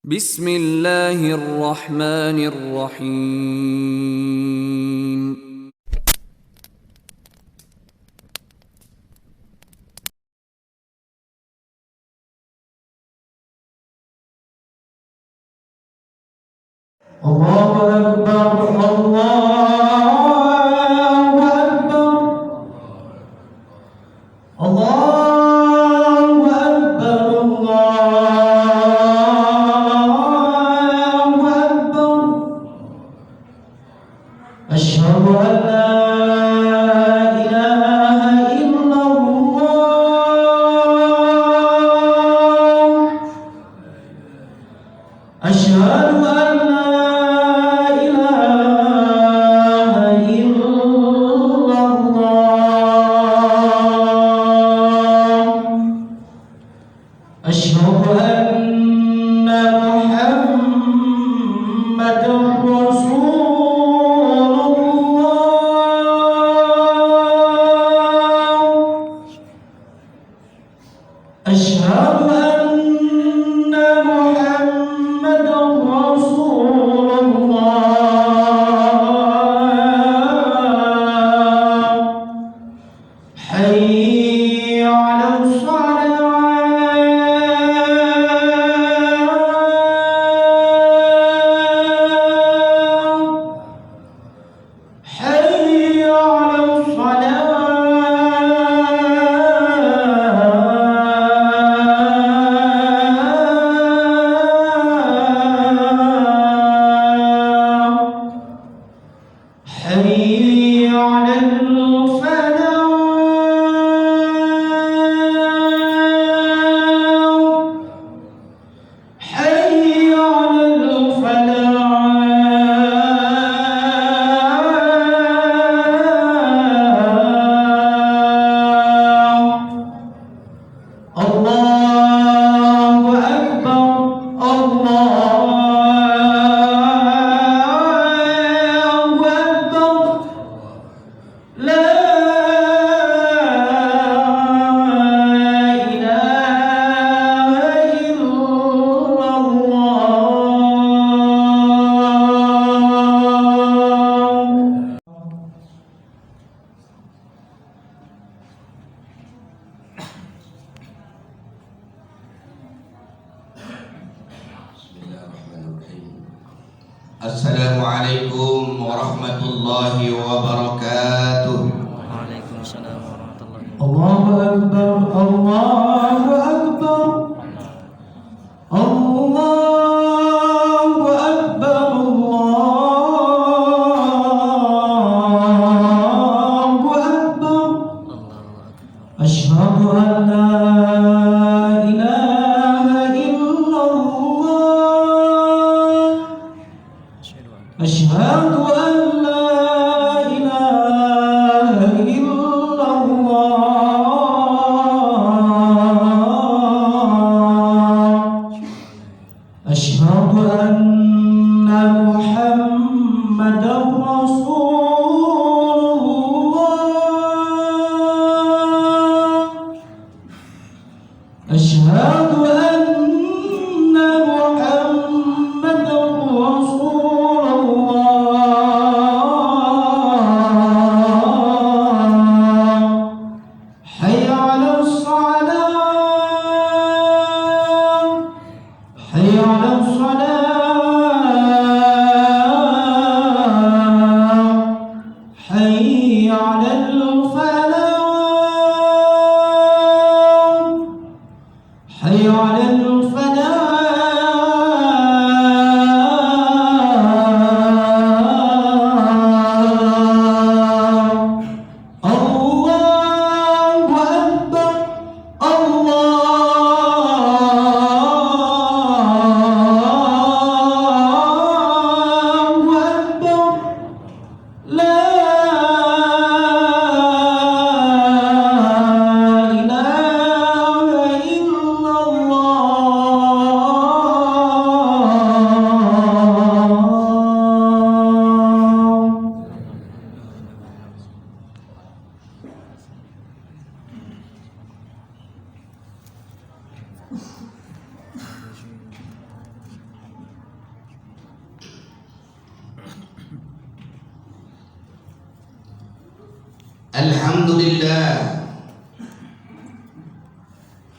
Bismillahirrahmanirrahim. Allahu Akbar, Allahu Akbar, Allahu Akbar, Allahu Akbar. Asyhadu an la ilaha illallah. Asyhadu an la أشهد أن محمدًا رسول الله. أشهد أن محمدًا رسول الله. حي على الصلاة. حي على الفلاح. حي على الفلاح. الله أكبر، الله أكبر. لا إله إلا الله. Assalamualaikum warahmatullahi wabarakatuh. Waalaikumsalam warahmatullahi wabarakatuh. Allahu Akbar, Allahu Akbar, Allahu Akbar, Allahu Akbar. Asyhadu an la ilaha illallah. Asyhadu an la ilaha illallah. Asyhadu anna Muhammadan Rasulullah. Asyhadu anna Muhammadan Rasulullah. Hayya 'alas salah. Hayya 'alas salah. Hayya 'alal falah. Hayya 'alal falah. Allahu Akbar, Allahu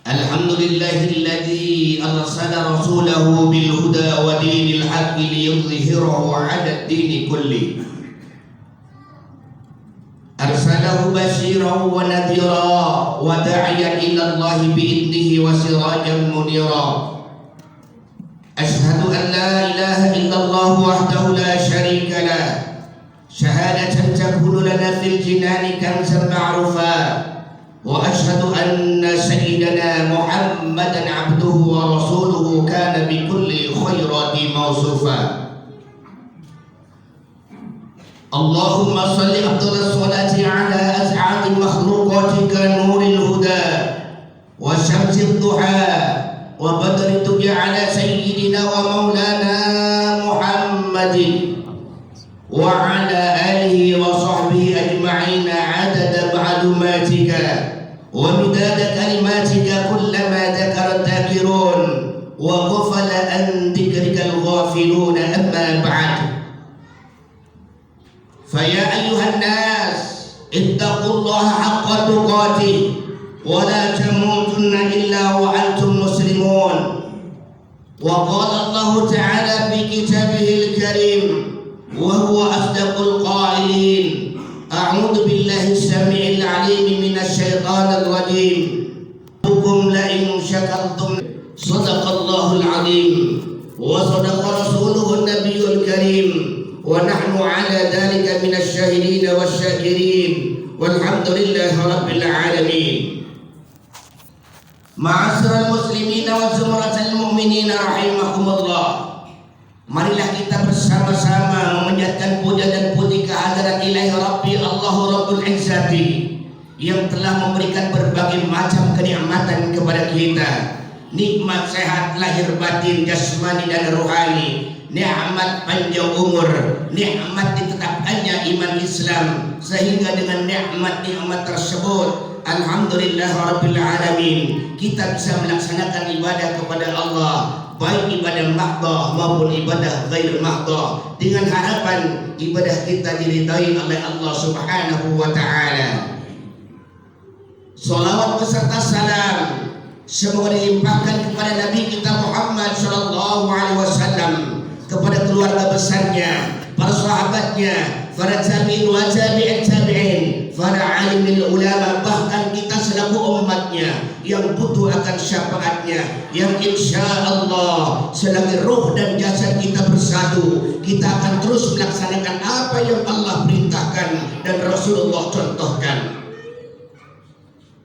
Alhamdulillahilladzi arsala rasulahu bil huda wa dinil haqqi liyudhhirahu 'ala ad-dini kulli. Arsalahu basyiran wa nadhira wa da'iyan ila Allah bi'idnihi wa sirajan munira. Ashhadu an la ilaha illallah wahdahu la syarika lah, syahadatan takunu lana fil jinani kanzan ma'rufa. Wa ashhadu anna sayyidana Muhammadan abduhu wa rasuluhu kana bi kulli khairati mawsufa. Allahumma salli afdhalas salati ala as'adi makhluqatika nuril huda wa syamsid duha wa badri tuja ala sayyidina wa maulana Muhammadin wa ala alihi wa sahbihi ajma'ina adada ma'lumatika wa midada kalimatika kullama dzakara dzakirun wa ghafala an dzikrikal ghafilun amma ba'd. Faya ayyuhan nas ittaqullaha haqqa tuqatih wa la tamutunna illa wa antum muslimun. Wa qala Allah ta'ala fi kitabihil karim wa huwa asdaqul qailin. A'udzu billahi as-sami'il 'alim minasy syaithanir rajim. Hukum la in syakartum sadaqallahul 'azim wa sadaqa rasuluhun nabiyyul karim wa nahnu 'ala dzalika minasy syahidin wasyakirin walhamdulillahi rabbil alamin. Ma'asyiral muslimin wa zumratal mu'minin rahimakumullah. Marilah kita bersama-sama memanjatkan puja dan puji kehadirat Ilahi Rabbi Allahu Rabbul Izzati yang telah memberikan berbagai macam kenikmatan kepada kita. Nikmat sehat lahir batin, jasmani dan rohani, nikmat panjang umur, nikmat ditetapkannya iman Islam, sehingga dengan nikmat-nikmat tersebut alhamdulillah rabbil alamin kita bisa melaksanakan ibadah kepada Allah, baik ibadah mahdhah maupun ibadah ghair mahdhah, dengan harapan ibadah kita diridai oleh Allah Subhanahu wa taala. Salawat beserta salam semoga dilimpahkan kepada Nabi kita Muhammad sallallahu alaihi wasallam, kepada keluarga besarnya, para sahabatnya, para tabi'in wa tabi'in tabi'in, para alimil ulama, bahkan kita selaku umatnya yang butuh akan syafaatnya, yang insya Allah selagi roh dan jasad kita bersatu, kita akan terus melaksanakan apa yang Allah perintahkan dan Rasulullah contohkan.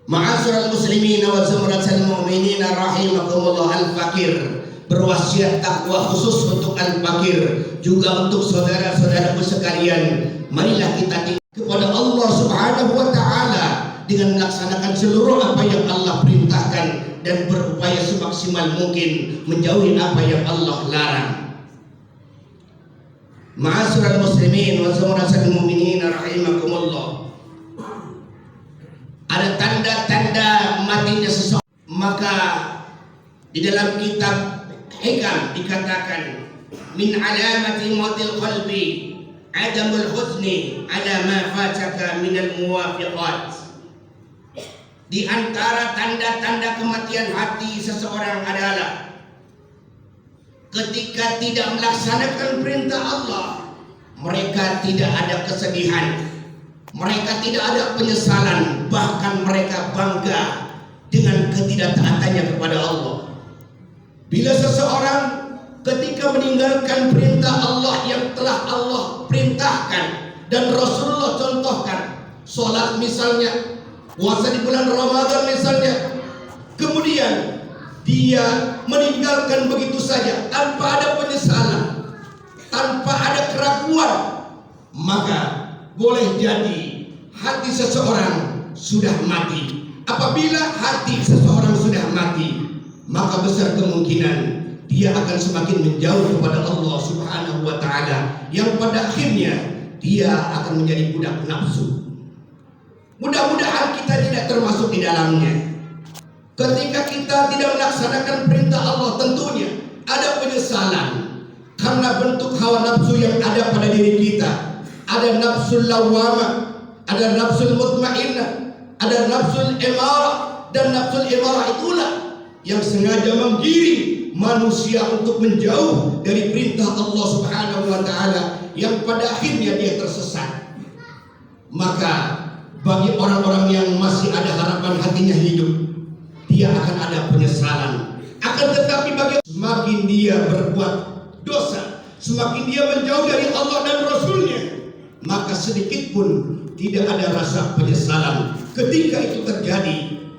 Ma'asyiral muslimin wa zumratal mu'minin rahimakumullah, al-fakir berwasiat takwa khusus untuk al-fakir, juga untuk saudara-saudaraku sekalian. Marilah kita kepada Allah Subhanahu wa taala dengan melaksanakan seluruh apa yang Allah perintahkan dan berupaya semaksimal mungkin menjauhi apa yang Allah larang. Ma'asyiral muslimin wa zumratal mu'minin rahimakumullah. Ada tanda-tanda matinya seseorang, maka di dalam kitab Hikam dikatakan min alamati mautil qalbi adamul huzni ala ma fataka minal muwafiqat. Di antara tanda-tanda kematian hati seseorang adalah ketika tidak melaksanakan perintah Allah, mereka tidak ada kesedihan, mereka tidak ada penyesalan, bahkan mereka bangga dengan ketidaktaatannya kepada Allah. Bila seseorang ketika meninggalkan perintah Allah yang telah Allah perintahkan dan Rasulullah contohkan, sholat misalnya, puasa di bulan Ramadan misalnya, kemudian dia meninggalkan begitu saja tanpa ada penyesalan, tanpa ada keraguan, maka boleh jadi hati seseorang sudah mati. Apabila hati seseorang sudah mati, maka besar kemungkinan dia akan semakin menjauh kepada Allah Subhanahu wa taala, yang pada akhirnya dia akan menjadi budak nafsu. Mudah-mudahan kita tidak termasuk di dalamnya. Ketika kita tidak melaksanakan perintah Allah, tentunya ada penyesalan karena bentuk hawa nafsu yang ada pada diri kita. Ada nafsul lawamah, ada nafsul mutmainnah, ada nafsul imarah, dan nafsul imarah itulah yang sengaja menggiring manusia untuk menjauh dari perintah Allah Subhanahu wa taala, yang pada akhirnya dia tersesat. Maka bagi orang-orang yang masih ada harapan hatinya hidup, dia akan ada penyesalan. Akan tetapi bagi semakin dia berbuat dosa, semakin dia menjauh dari Allah dan Rasulnya, maka sedikit pun tidak ada rasa penyesalan. Ketika itu terjadi,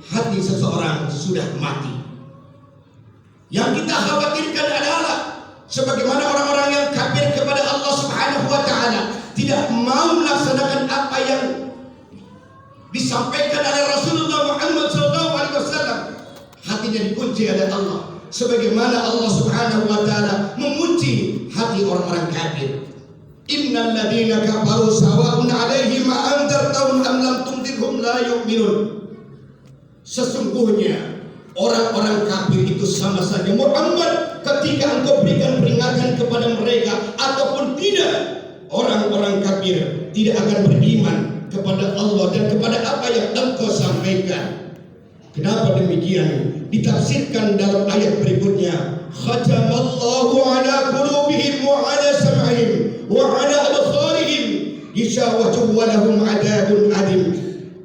hati seseorang sudah mati. Yang kita khawatirkan adalah sebagaimana orang-orang yang kafir kepada Allah Subhanahu wa taala, tidak mau melaksanakan apa yang disampaikan oleh Rasulullah Muhammad SAW, hatinya dikunci oleh Allah, sebagaimana Allah Subhanahu wa taala mengunci hati orang-orang kafir. Innal ladzina kafaru sawa'un 'alaihim a anzartahum am lam tunzirhum la yu'minun. Sesungguhnya orang-orang kafir itu sama saja, Muhammad, ketika engkau berikan peringatan kepada mereka ataupun tidak. Orang-orang kafir tidak akan beriman kepada Allah dan kepada apa yang engkau sampaikan. Kenapa demikian? Ditafsirkan dalam ayat berikutnya, khatamallahu ala qulubihim wa ala sam'ihim wa ala absarihim ghishawatun wa lahum adzabun adim.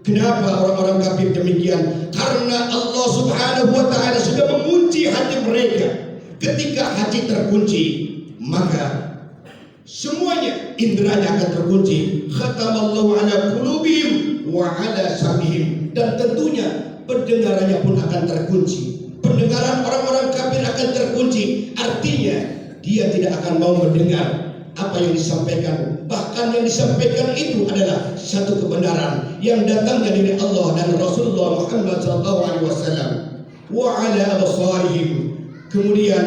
Kenapa orang-orang kafir demikian? Karena Allah Subhanahu wa taala sudah mengunci hati mereka. Ketika hati terkunci, maka semuanya inderanya akan terkunci. Khatamallahu ala qulubihim wa ala sam'ihim, dan tentunya pendengarannya pun akan terkunci. Pendengaran orang-orang kafir akan terkunci. Artinya dia tidak akan mau mendengar apa yang disampaikan. Bahkan yang disampaikan itu adalah satu kebenaran yang datangnya dari Allah dan Rasulullah Muhammad SAW. Wa ala absarihim, kemudian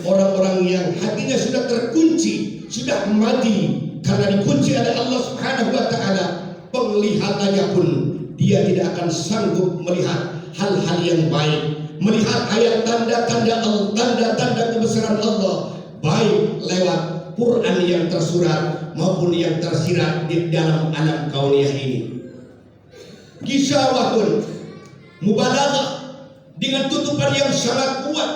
orang-orang yang hatinya sudah terkunci, sudah mati karena dikunci oleh Allah Subhanahu wa taala, penglihatannya pun dia tidak akan sanggup melihat hal-hal yang baik, melihat ayat tanda-tanda kebesaran Allah, baik lewat Quran yang tersurat maupun yang tersirat di dalam alam kauniyah ini. Ghishawatun, mubalaghah, dengan tutupan yang sangat kuat.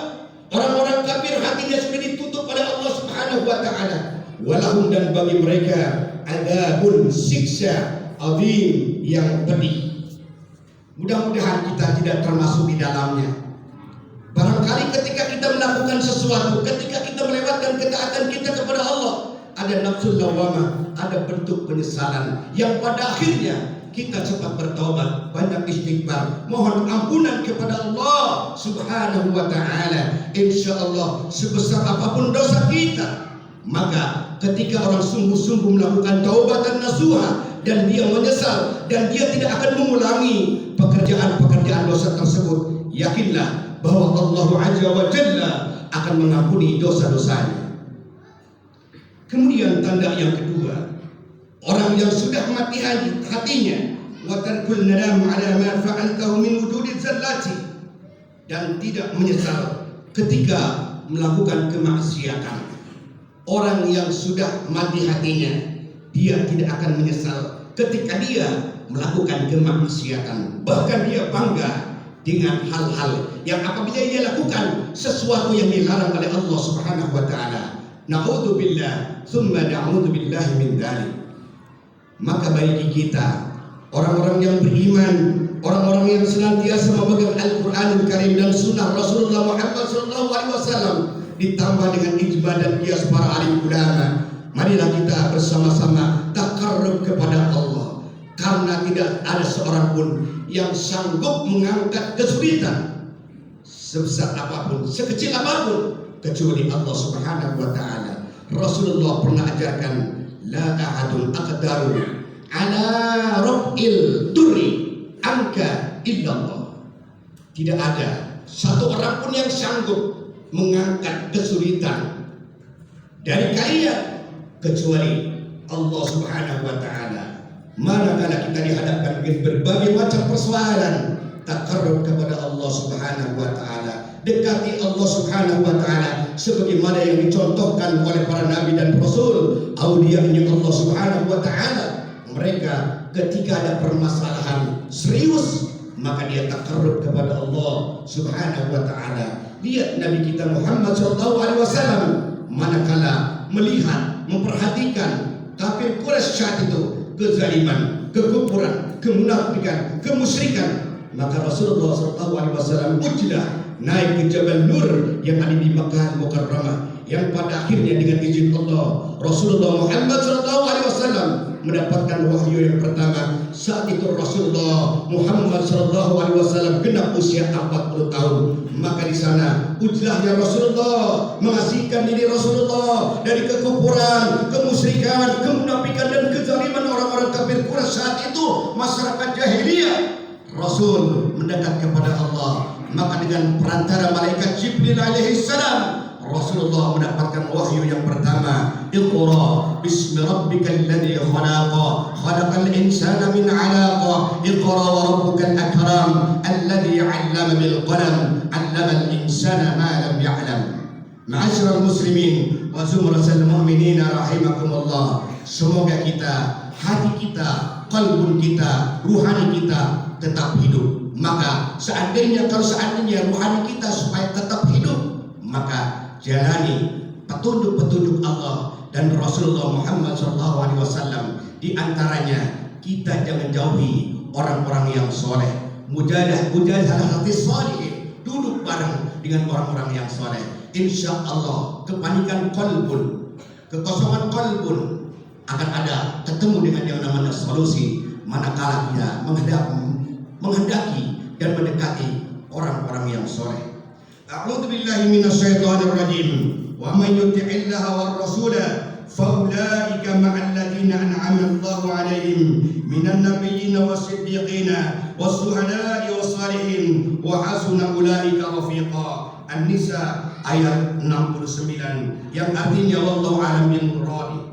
Orang-orang kafir hatinya sudah ditutup oleh Allah Subhanahu wa taala. Walahum, dan bagi mereka adzabun, siksa azim yang pedih. Mudah-mudahan kita tidak termasuk di dalamnya. Barangkali ketika kita melakukan sesuatu, ketika kita melewatkan ketaatan kita kepada Allah, ada nafsul lawamah, ada bentuk penyesalan yang pada akhirnya kita cepat bertaubat, banyak istighfar, mohon ampunan kepada Allah Subhanahu wa taala. Insyaallah sebesar apapun dosa kita, maka ketika orang sungguh-sungguh melakukan taubatan nasuha dan dia menyesal dan dia tidak akan mengulangi pekerjaan-pekerjaan dosa tersebut, yakinlah bahwa Allah Azza wa Jalla akan mengampuni dosa-dosanya. Kemudian tanda yang kedua, orang yang sudah mati hatinya, wa tarkul nadam ala ma fa'altahu min wujudi zallati, dan tidak menyesal ketika melakukan kemaksiatan. Orang yang sudah mati hatinya, dia tidak akan menyesal ketika dia melakukan kemaksiatan. Bahkan dia bangga dengan hal-hal yang apabila dia lakukan sesuatu yang dilarang oleh Allah Subhanahu wa taala. Na'udzubillah, tsumma na'udzubillahi min dzalik. Maka bagi kita, orang-orang yang beriman, orang-orang yang senantiasa memegang Al-Qur'anul Karim dan sunnah Rasulullah Muhammad SAW, ditambah dengan ijma dan qiyas para alim ulama, marilah kita bersama-sama takarrub kepada Allah, karena tidak ada seorang pun yang sanggup mengangkat kesulitan sebesar apapun, sekecil apapun, kecuali Allah Subhanahu wa taala. Rasulullah pernah ajarkan, la ahadun aqdaru ala raf'il durri anka illallah. Tidak ada satu orang pun yang sanggup mengangkat kesulitan dari kalian kecuali Allah Subhanahu wa taala. Manakala kita dihadapkan dengan berbagai macam persoalan, takarrub kepada Allah Subhanahu wa taala, dekati Allah Subhanahu wa taala sebagaimana yang dicontohkan oleh para nabi dan rasul, auliya Allah Subhanahu wa taala. Mereka ketika ada permasalahan serius, maka dia takarrub kepada Allah Subhanahu wa taala. Lihat Nabi kita Muhammad sallallahu alaihi wasallam manakala melihat, memperhatikan kafir Quraisy saat itu, kezaliman, kekufuran, kemunafikan, kemusyrikan, maka Rasulullah sallallahu alaihi wasallam ujlah naik ke Jabal Nur yang ada di Makkah Mukarramah, yang pada akhirnya dengan izin Allah Rasulullah Muhammad sallallahu alaihi wasallam mendapatkan wahyu yang pertama. Saat itu Rasulullah Muhammad sallallahu alaihi wasallam genap usia 40 tahun. Maka di sana ujlahnya Rasulullah, mengasihkan diri Rasulullah dari kekufuran, kemusyrikan, kemunafikan dan kezaliman orang-orang kafir Quraisy saat itu, masyarakat jahiliyah. Rasul mendekat kepada Allah, maka dengan perantara malaikat Jibril alaihi salam Rasulullah mendapatkan wahyu yang pertama, Iqra bismi rabbikal ladzi khalaqa, khalaqal insana min 'alaqa, Iqra wa rabbukal akram, alladzi 'allama bil qalam, 'allamal insana ma lam ya'lam. Ma'asyiral muslimin wa zumratal mu'minin rahimakumullah. Semoga kita, hati kita, qalbun kita, ruhani kita tetap hidup. Maka seandainya ruhani kita supaya tetap hidup, maka jalani petunjuk-petunjuk Allah dan Rasulullah Muhammad SAW. Di antaranya kita jangan jauhi orang-orang yang soleh. Mujahadah hati soleh, duduk bareng dengan orang-orang yang soleh. Insya Allah kepanikan qalbun, kekosongan qalbun akan ada, ketemu dengan yang namanya solusi manakala kita menghendaki dan mendekati orang-orang yang soleh. A'udzu billahi minasyaitonir rajim. Wa may yuti'illaha war rasula faulaika ma'al ladzina an'ama Allahu 'alaihim minan nabiyyin was-siddiqin was-shuhada'i was-salihin wa hasuna ulaika rafiqa. An-Nisa ayat 69 yang artinya wallahu a'lam bil murad.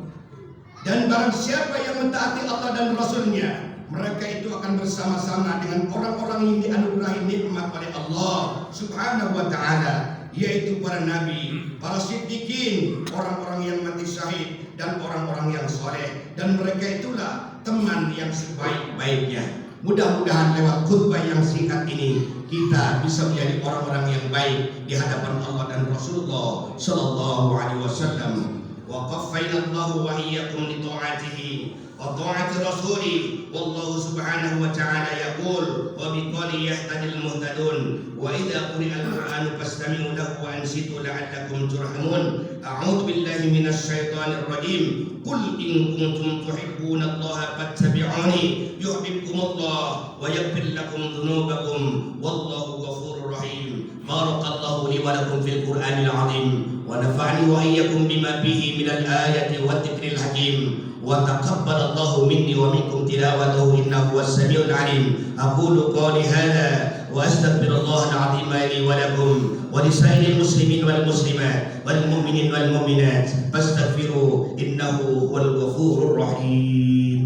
Dan barang siapa yang mentaati Allah dan Rasulnya, mereka itu akan bersama-sama dengan orang-orang yang dianugerahi nikmat oleh Allah Subhanahu wa taala, yaitu para nabi, para siddiqin, orang-orang yang mati syahid dan orang-orang yang soleh. Dan mereka itulah teman yang sebaik-baiknya. Mudah-mudahan lewat khutbah yang singkat ini kita bisa menjadi orang-orang yang baik di hadapan Allah dan Rasulullah sallallahu alaihi wasallam. Wa qaffayna Allahu wa iyyakum li ta'atihi wa ta'ati rasulih, wallahu subhanahu wa ta'ala yaqul wa biqali yahtadil muhtadun wa idza quri'al qur'anu fastami'u lahu wa ansitu la'allakum turhamun. A'udzu billahi minasy syaithanir rajim. Qul in kuntum tuhibbuna Allah fattabi'uni yuhibbukumullah wa yaghfir lakum dhunubakum wallahu ghafurur rahim. Barakallahu li wa lakum fil Qur'anil 'azim wa nafa'ani wa iyyakum bima fihi minal ayati wat dzikril hakim. وتقبل الله مني ومنكم تلاوته إنه هو السميع العليم. أقول قولي هذا وأستغفر الله العظيم لي ولكم ولسائر المسلمين والمسلمات والمؤمنين والمؤمنات فاستغفروه إنه هو الغفور الرحيم.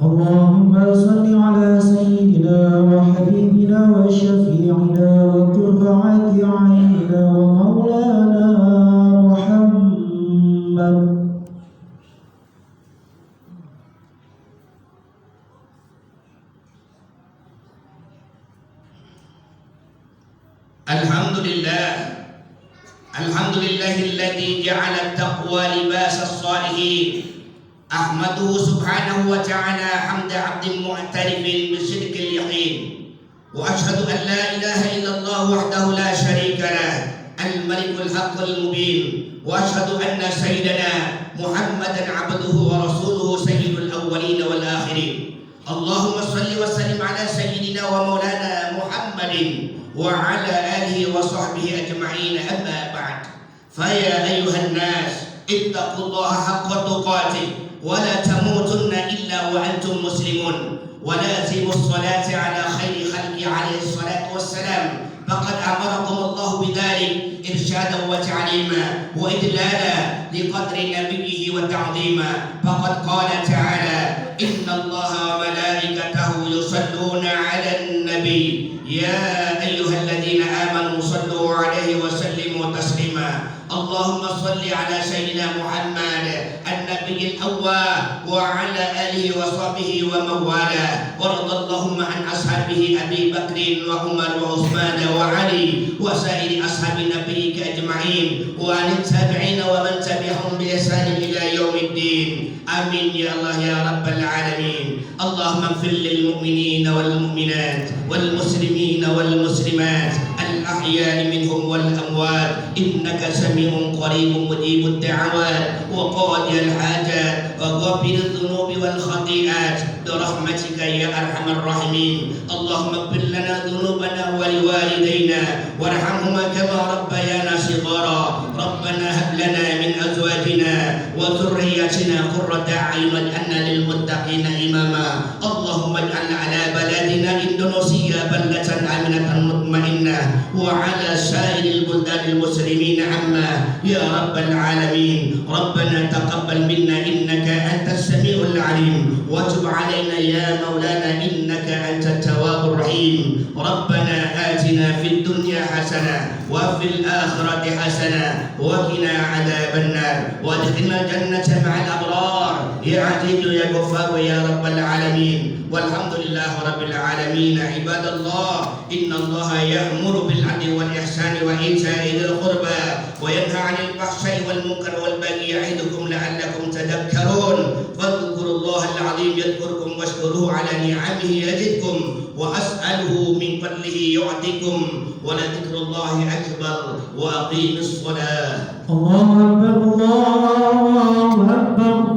اللهم صل على سيدنا وحبيبنا وشفيعنا وقرة عيننا ومولانا محمد. Alhamdulillahilladzi ja'ala at-taqwa libasa as-salihin. Ahmaduhu subhanahu wa ta'ala hamda 'abdin mu'tarifin bi sidqil yaqin. Wa ashhadu an la ilaha illallah wahdahu la syarika lah, al-malikul haqqul mubin. Wa ashhadu anna sayyidana Muhammadan 'abduhu wa rasuluhu sayyidul awwalin wal akhirin. Allahumma shalli wa sallim ala sayyidina wa maulana Muhammadin wa ala alihi wa sahbihi ajma'in. Amma ba'd. Faya ayyuhan nas ittaqullaha haqqa tuqatih wa la tamutunna illa wa antum muslimun wa lazimus salati ala khairi khalqi alaihi salatu wassalam. Faqad amarakum Allah bidzalik irsyadan wa ta'lima wa idlala liqadri nabiyhi wa ta'zima. Faqad qala ta'ala inna Allaha wa malaikatahu yusalluna 'alan nabi ya ayyuhalladzina amanu sallu 'alaihi wa sallimu taslima. Allahumma salli على سيدنا محمد النبي الأول وعلى آله وصحبه ومن والاه وارض اللهم عن أصحابه أبي بكر وعمر وعثمان وعلي وسائر أصحاب نبيك أجمعين وعن التابعين ومن تبعهم بإحسان إلى يوم الدين آمين يا الله يا رب العالمين. اللهم اغفر للمؤمنين والمؤمنات والمسلمين والمسلمات الأحياء منهم والأموات إنك سميع قريب مجيب الدعوات وقاضي الحاجات وغافر الذنوب والخطيئات برحمتك يا أرحم الراحمين. اللهم اغفر لنا ذنوبنا ولوالدينا وارحمهما كما ربيانا صغارا. ربنا هب لنا من أزواجنا وذرياتنا قرة أعين واجعلنا للمتقين إماما. اللهم اجعل على بلدنا إندونيسيا بلدة آمنة مطمئنة وعلى سائر البلدان المسلمين عما يا رب العالمين. ربنا تقبل منا إنك أنت السميع العليم وتب علينا يا مولانا إنك أنت التواب الرحيم. ربنا آتنا في الدنيا حسنة وفي الآخرة حسنة وقنا عذاب النار وادخلنا الجنة مع الأبرار يا عزيز يا غفار يا رب العالمين. والحمد لله رب العالمين. عباد الله إن الله يأمر بالعدل والإحسان وإيتاء ذي القربى وينهى عن الفحشاء والمنكر والبغي يعظكم لعلكم تذكرون. فاذكروا الله العظيم يذكركم واشكروه على نعمه يزدكم وأسأله من فضله يعطيكم ولذكر الله أكبر وأقيموا الصلاة. الله أكبر الله أكبر.